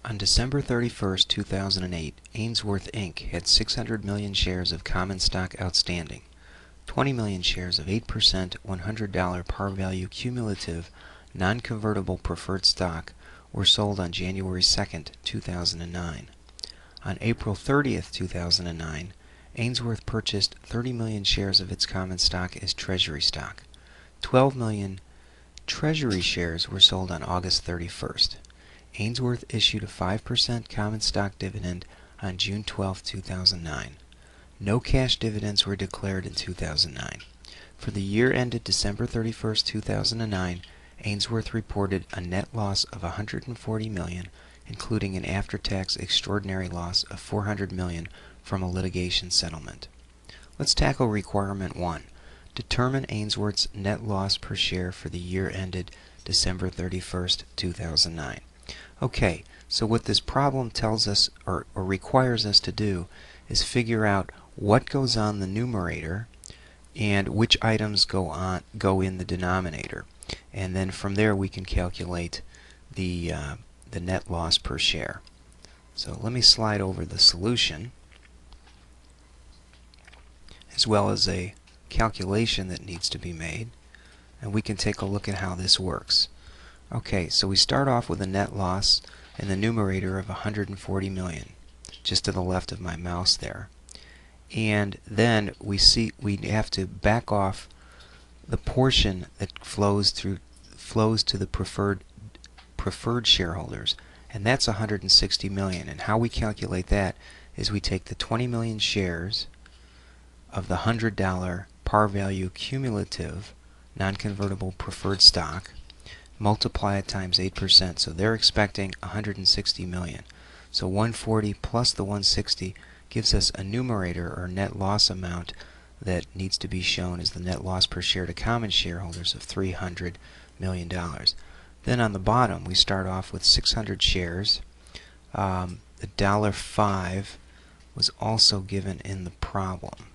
On December 31st, 2008, Ainsworth Inc. had 600 million shares of common stock outstanding. 20 million shares of 8% $100 par value cumulative non-convertible preferred stock were sold on January 2nd, 2009. On April 30th, 2009, Ainsworth purchased 30 million shares of its common stock as treasury stock. 12 million treasury shares were sold on August 31st. Ainsworth issued a 5% common stock dividend on June 12, 2009. No cash dividends were declared in 2009. For the year ended December 31, 2009, Ainsworth reported a net loss of $140 million, including an after-tax extraordinary loss of $400 million from a litigation settlement. Let's tackle requirement 1. Determine Ainsworth's net loss per share for the year ended December 31, 2009. Okay, so what this problem tells us or requires us to do is figure out what goes on the numerator and which items go in the denominator, and then from there we can calculate the net loss per share. So let me slide over the solution as well as a calculation that needs to be made, and we can take a look at how this works. Okay, so we start off with a net loss in the numerator of 140 million, just to the left of my mouse there. And then we have to back off the portion that flows to the preferred shareholders, and that's 160 million. And how we calculate that is we take the 20 million shares of the $100 par value cumulative non-convertible preferred stock, multiply it times 8%, so they're expecting 160 million. So 140 plus the 160 gives us a numerator or net loss amount that needs to be shown as the net loss per share to common shareholders of $300 million. Then on the bottom we start off with 600 shares. The $5 was also given in the problem.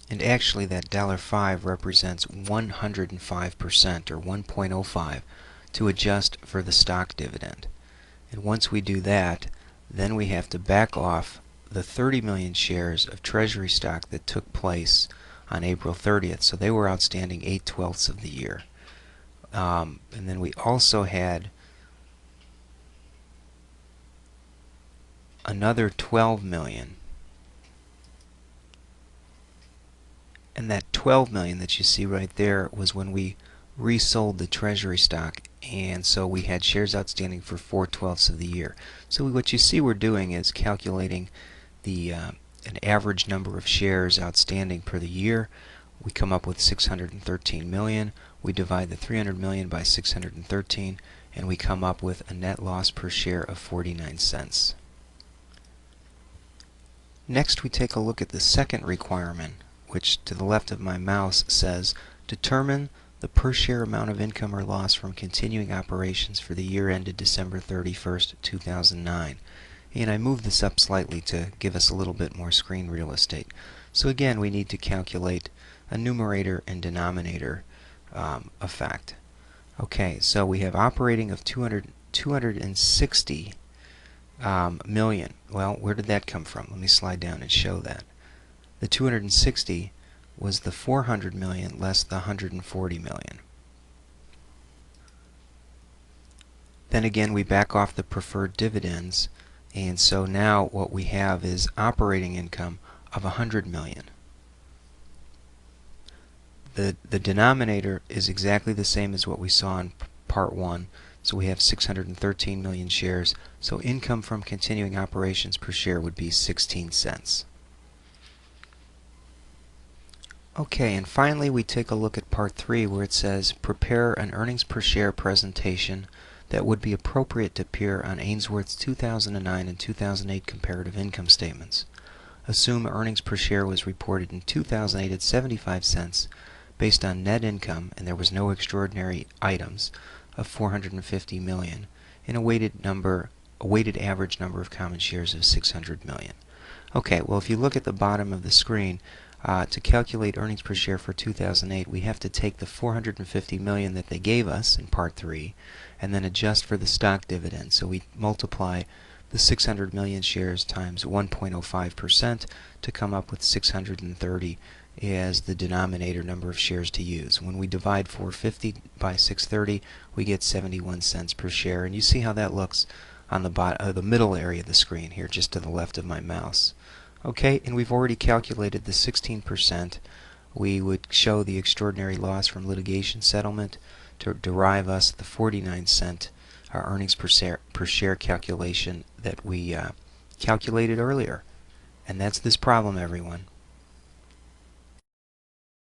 And actually that $5 represents 105% or 1.05 to adjust for the stock dividend. And once we do that, then we have to back off the 30 million shares of treasury stock that took place on April 30th. So they were outstanding 8/12 of the year. And then we also had another 12 million. And that 12 million that you see right there was when we resold the treasury stock, and so we had shares outstanding for 4/12 of the year. So what you see we're doing is calculating the an average number of shares outstanding per the year. We come up with 613 million. We divide the 300 million by 613, and we come up with a net loss per share of 49 cents. Next we take a look at the second requirement, which to the left of my mouse says determine the per share amount of income or loss from continuing operations for the year ended December 31st, 2009. And I moved this up slightly to give us a little bit more screen real estate. So again, we need to calculate a numerator and denominator effect. Okay, so we have operating of 260 million. Well, where did that come from? Let me slide down and show that. The 260 was the 400 million less the 140 million. Then again we back off the preferred dividends, and so now what we have is operating income of 100 million. The denominator is exactly the same as what we saw in part 1, so we have 613 million shares, so income from continuing operations per share would be 16 cents. Okay, and finally we take a look at part 3 where it says prepare an earnings per share presentation that would be appropriate to appear on Ainsworth's 2009 and 2008 comparative income statements. Assume earnings per share was reported in 2008 at 75 cents based on net income, and there was no extraordinary items, of 450 million and a weighted average number of common shares of 600 million. Okay, well if you look at the bottom of the screen, To calculate earnings per share for 2008, we have to take the $450 million that they gave us in Part 3 and then adjust for the stock dividend. So we multiply the 600 million shares times 1.05% to come up with 630 as the denominator number of shares to use. When we divide 450 by 630, we get 71 cents per share, and you see how that looks on the middle area of the screen here, just to the left of my mouse. Okay, and we've already calculated the 16%. We would show the extraordinary loss from litigation settlement to derive us the 49-cent earnings per share calculation that we calculated earlier. And that's this problem, everyone.